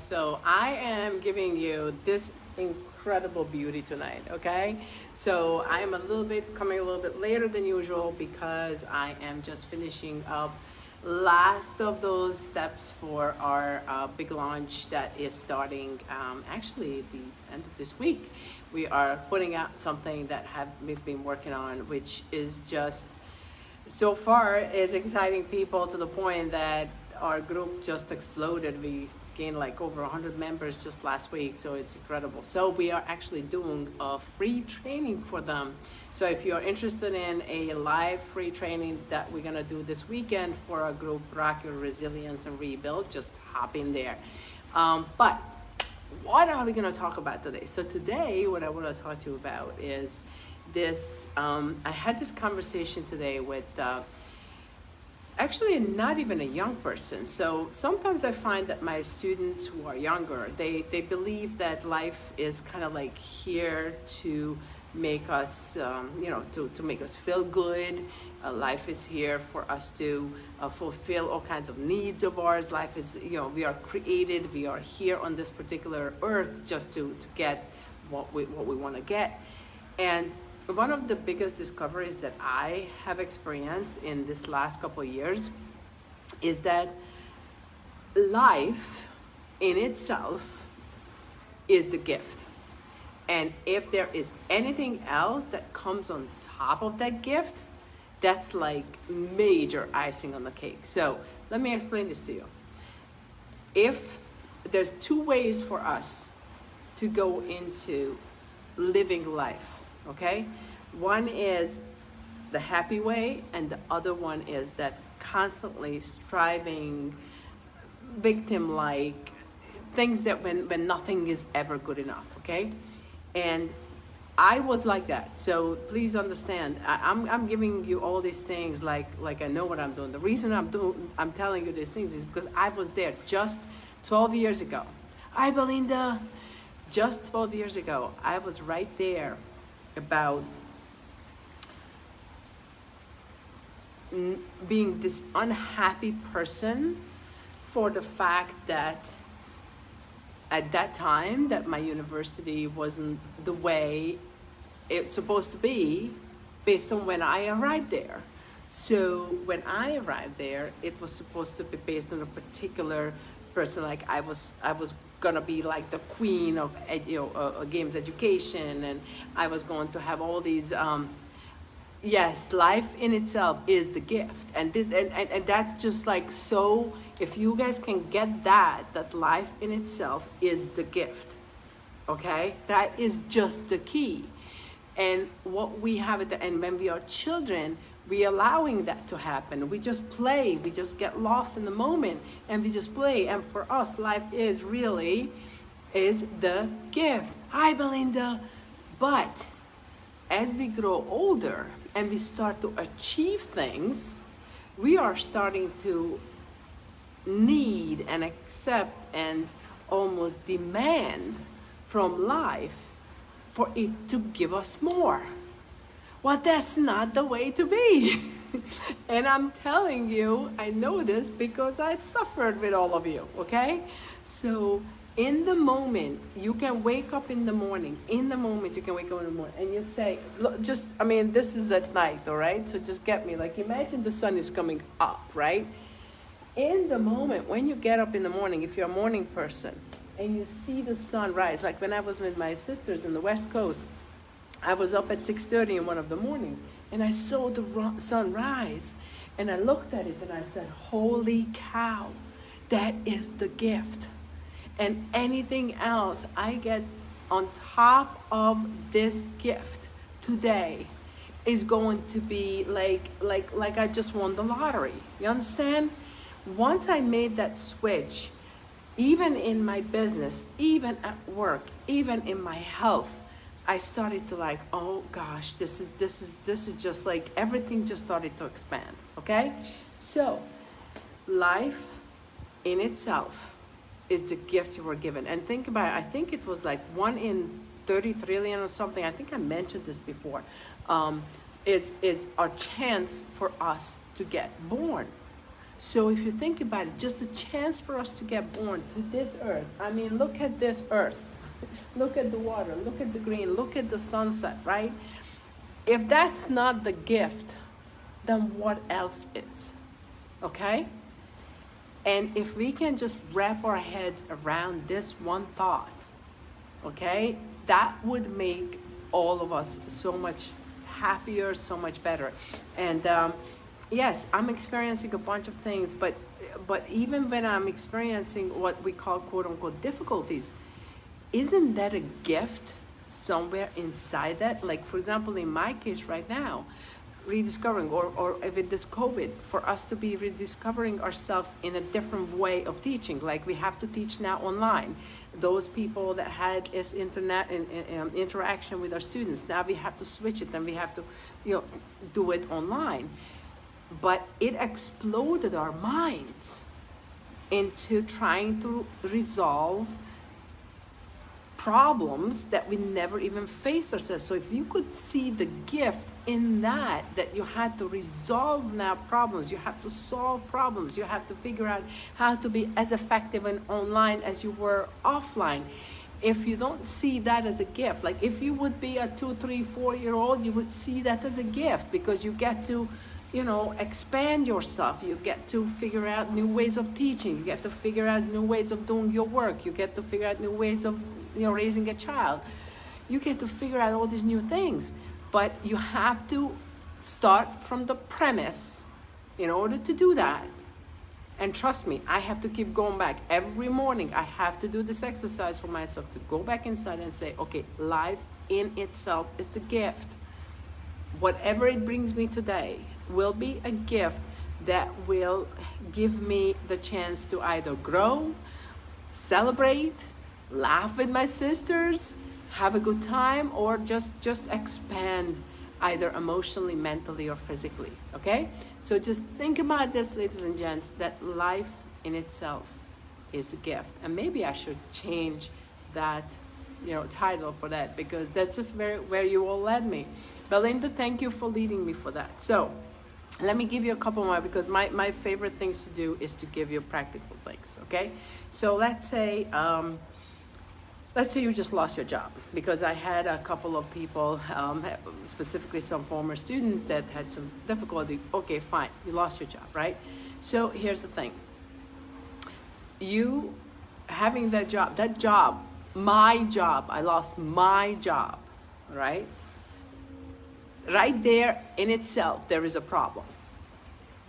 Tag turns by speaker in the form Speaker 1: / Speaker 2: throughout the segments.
Speaker 1: So I am giving you this incredible beauty tonight, okay? So I am coming a little bit later than usual because I am just finishing up last of those steps for our big launch that is starting actually the end of this week. We are putting out something that we've been working on, which is just so far is exciting people to the point that our group just exploded. We gained like over 100 members just last week, so it's incredible. So we are actually doing a free training for them. So if you're interested in a live free training that we're gonna do this weekend for our group, Rock Your Resilience and Rebuild, just hop in there. But what are we gonna talk about today? So today, what I wanna talk to you about is this. I had this conversation today with actually not even a young person. So sometimes I find that my students who are younger, they believe that life is kind of like here to make us, to make us feel good. Life is here for us to fulfill all kinds of needs of ours. Life is, we are created, we are here on this particular earth just to get what we want to get. And one of the biggest discoveries that I have experienced in this last couple of years is that life in itself is the gift. And if there is anything else that comes on top of that gift, that's like major icing on the cake. So let me explain this to you. If there's two ways for us to go into living life, okay? One is the happy way, and the other one is that constantly striving, victim-like, things that when nothing is ever good enough, okay? And I was like that, so please understand, I'm giving you all these things like I know what I'm doing. The reason I'm telling you these things is because I was there just 12 years ago. Belinda, just 12 years ago, I was right there about being this unhappy person for the fact that at that time that my university wasn't the way it's supposed to be based on when I arrived there. So when I arrived there, it was supposed to be based on a particular person. Like I was gonna be like the queen of games education, and I was going to have all these yes, life in itself is the gift. And this and that's just like, so if you guys can get that life in itself is the gift, okay, that is just the key. And what we have at the end, when we are children, we allowing that to happen. We just play, we just get lost in the moment, and we just play. And for us, life is the gift. Hi, Belinda. But as we grow older and we start to achieve things, we are starting to need and accept and almost demand from life for it to give us more. Well, that's not the way to be. And I'm telling you, I know this because I suffered with all of you, okay? So in the moment, you can wake up in the morning. In the moment, you can wake up in the morning and you say, look, this is at night, all right? So just get me, like imagine the sun is coming up, right? In the moment, when you get up in the morning, if you're a morning person and you see the sun rise, like when I was with my sisters in the West Coast, I was up at 6:30 in one of the mornings and I saw the sun rise and I looked at it and I said, holy cow, that is the gift. And anything else I get on top of this gift today is going to be like I just won the lottery. You understand? Once I made that switch, even in my business, even at work, even in my health, I started to like, oh gosh, this is just like everything just started to expand. Okay? So life in itself is the gift you were given. And think about it, I think it was like 1 in 30 trillion or something. I think I mentioned this before. Is a chance for us to get born. So if you think about it, just a chance for us to get born to this earth. I mean, look at this earth. Look at the water, look at the green, look at the sunset, right? If that's not the gift, then what else is? Okay? And if we can just wrap our heads around this one thought, okay, that would make all of us so much happier, so much better. And yes, I'm experiencing a bunch of things, but even when I'm experiencing what we call quote unquote difficulties, isn't that a gift somewhere inside that? Like, for example, in my case right now, rediscovering, or with this COVID, for us to be rediscovering ourselves in a different way of teaching. Like, we have to teach now online. Those people that had this internet and interaction with our students, now we have to switch it and we have to, do it online. But it exploded our minds into trying to resolve problems that we never even faced ourselves. So if you could see the gift in that you had to resolve now problems, you have to solve problems, you have to figure out how to be as effective and online as you were offline. If you don't see that as a gift, like if you would be a 2, 3, 4-year-old, you would see that as a gift, because you get to expand yourself. You get to figure out new ways of teaching. You get to figure out new ways of doing your work. You get to figure out new ways of, raising a child. You get to figure out all these new things. But you have to start from the premise in order to do that. And trust me, I have to keep going back. Every morning, I have to do this exercise for myself, to go back inside and say, okay, life in itself is the gift. Whatever it brings me today will be a gift that will give me the chance to either grow, celebrate, laugh with my sisters, have a good time, or just expand either emotionally, mentally, or physically, okay? So just think about this, ladies and gents, that life in itself is a gift. And maybe I should change that title for that, because that's just where you all led me. Belinda, thank you for leading me for that. So let me give you a couple more, because my favorite things to do is to give you practical things, okay? So let's say you just lost your job, because I had a couple of people, specifically some former students, that had some difficulty. Okay, fine, you lost your job, right? So here's the thing. You having that job, my job, I lost my job, right? Right there in itself, there is a problem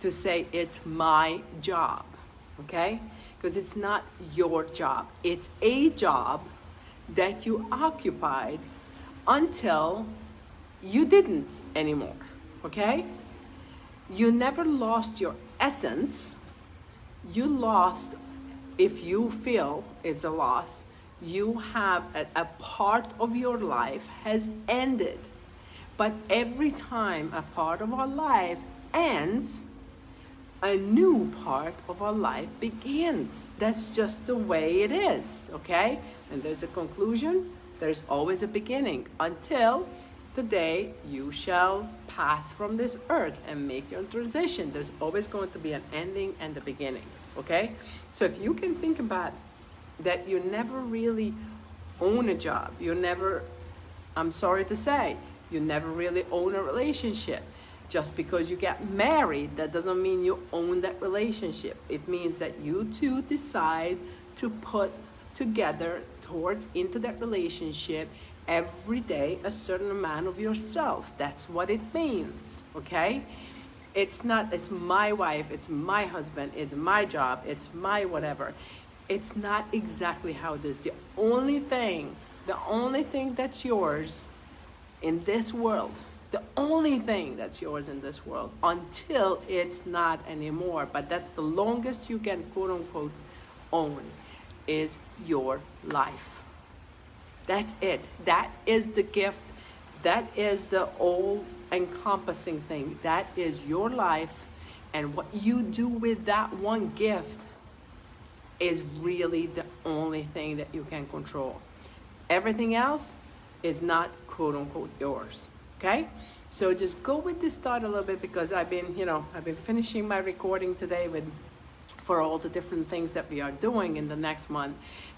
Speaker 1: to say it's my job, okay? Because it's not your job. It's a job that you occupied until you didn't anymore, okay? You never lost your essence. You lost, if you feel it's a loss, you have a part of your life has ended. But every time a part of our life ends, a new part of our life begins. That's just the way it is, okay? And there's a conclusion, there's always a beginning, until the day you shall pass from this earth and make your transition. There's always going to be an ending and a beginning, okay? So if you can think about that, you never really own a job. You never, I'm sorry to say, you never really own a relationship. Just because you get married, that doesn't mean you own that relationship. It means that you two decide to put together into that relationship every day a certain amount of yourself. That's what it means, okay? It's not, it's my wife, it's my husband, it's my job, it's my whatever. It's not exactly how it is. The only thing that's yours in this world, the only thing that's yours in this world, until it's not anymore, but that's the longest you can quote unquote own, is your life. That's it. That is the gift. That is the all encompassing thing. That is your life, and what you do with that one gift is really the only thing that you can control. Everything else is not quote unquote yours, okay? So just go with this thought a little bit, because I've been finishing my recording today for all the different things that we are doing in the next month.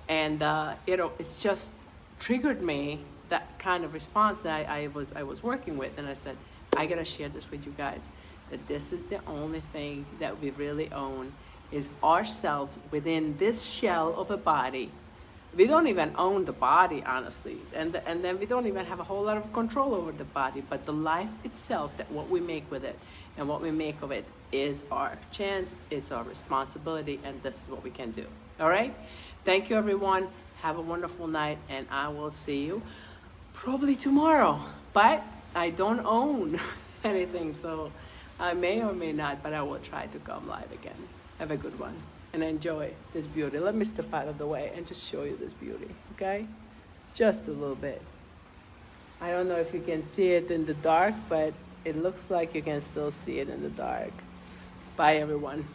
Speaker 1: And, it's just triggered me, that kind of response that I was working with. And I said, I gotta share this with you guys, that this is the only thing that we really own, is ourselves within this shell of a body. We don't even own the body, honestly, and then we don't even have a whole lot of control over the body, but the life itself, that what we make with it and what we make of it is our chance, it's our responsibility, and this is what we can do. All right? Thank you, everyone. Have a wonderful night, and I will see you probably tomorrow. But I don't own anything, so I may or may not, but I will try to come live again. Have a good one and enjoy this beauty. Let me step out of the way and just show you this beauty, okay? Just a little bit. I don't know if you can see it in the dark, but it looks like you can still see it in the dark. Bye, everyone.